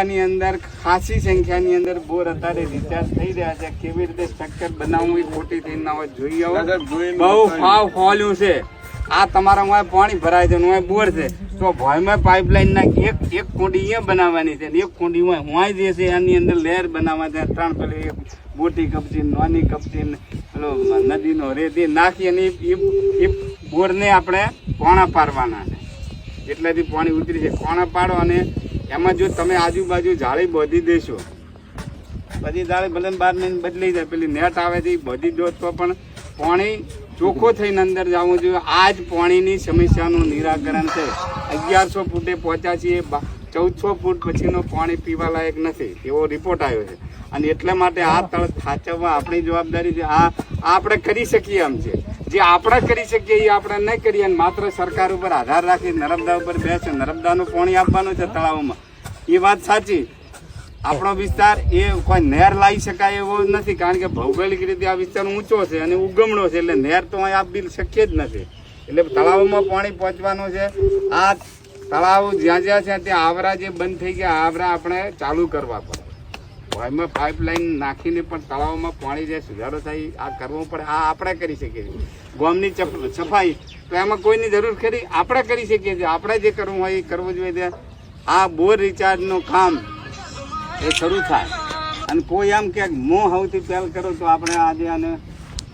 ની અંદર ખાસી સંખ્યાની અંદર બોર અત્યારે રિચાર્જ થઈ રહ્યા છે. કેવી રીતે સ્ટ્રક્ચર બનાવવું એ ખોટી થઈ ના હોય જોઈ આવો. બહુ ફાવ ફોલ્યું છે. આ તમારા પાણી ભરાય છે, બોર છે, તો ભોયમાં પાઇપલાઇન નાખી એક કુંડી અહીંયા બનાવવાની છે, એક કુંડી હોય જે છે એની અંદર લહેર બનાવવા છે. 3 પેલી એક મોટી કપચી, નાની કપચી, પેલો નદીનો રેતી નાખી અને એ બોરને આપણે કોણા પાડવાના છે. એટલાથી પાણી ઉતરી છે. કોણા પાડો અને એમાં જો તમે આજુબાજુ જાળી બાંધી દેશો, બધી જાળી ભલે બહાર બદલાઈ જાય, પેલી નેટ આવે છે એ બધી દો તો પણ પાણી ચોખ્ખો થઈને અંદર જવું જોઈએ. આ જ પાણીની સમસ્યાનું નિરાકરણ છે. 1100 ફૂટે પહોંચ્યા છીએ, 1400 ફૂટ પછીનો પાણી પીવા લાયક નથી એવો રિપોર્ટ આવ્યો છે. અને એટલા માટે આ તળ સાચવવા આપણી જવાબદારી છે. આ આપણે કરી શકીએ એમ છે. જે આપણે કરી શકીએ એ આપણે નહીં કરીએ અને માત્ર સરકાર ઉપર આધાર રાખી નર્મદા ઉપર બેસે, નર્મદાનું પાણી આપવાનું છે તળાવમાં, એ વાત સાચી. આપણો વિસ્તાર એ કોઈ નહેર લાવી શકાય એવો નથી, કારણ કે ભૌગોલિક રીતે આ વિસ્તાર ઊંચો છે અને ઉગમણો છે, એટલે નહેર તો અહીં આપવી શક્ય જ નથી. એટલે તળાવમાં પાણી પહોંચવાનું છે. આ તળાવ જ્યાં જ્યાં છે ત્યાં આવરા જે બંધ થઈ ગયા, આવરા આપણે ચાલુ કરવા પડે. ભોયમાં પાઇપલાઇન નાખીને પણ તળાવમાં પાણી જે સુધારો થાય આ કરવો પડે. આ આપણે કરી શકીએ છીએ. ગામની સફાઈ તો એમાં કોઈની જરૂર ખરી, આપણે કરી શકીએ છીએ. આપણે જે કરવું હોય એ કરવું જોઈએ. આ બોર રિચાર્જનું કામ એ શરૂ થાય અને કોઈ એમ કે મો સૌથી પહેલ કરો તો આપણે આજે આને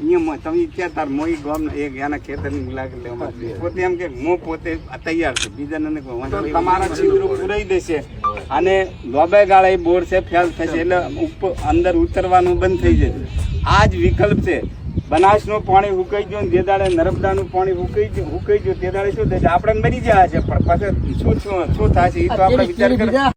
અહીંયા તમે કહેતા મોઈ ગામ એક એના ખેતરની મુલાકાત લેવા પોતે એમ કે મો પોતે તૈયાર છે, બીજાને તમારા છિદ્રો પૂરાઈ દેશે અને લોબે ગાળે બોર છે ફેલ થશે, એટલે અંદર ઉતરવાનું બંધ થઈ જશે. આ જ વિકલ્પ છે. બનાસનું પાણી હુકાઈ ગયું, જે દાડે નર્મદાનું પાણી હુકાઈ ગયું તે દાડે શું થશે? આપણે મરી જાય છે, પણ પછી શું થશે એ તો આપણે વિચાર કરીએ.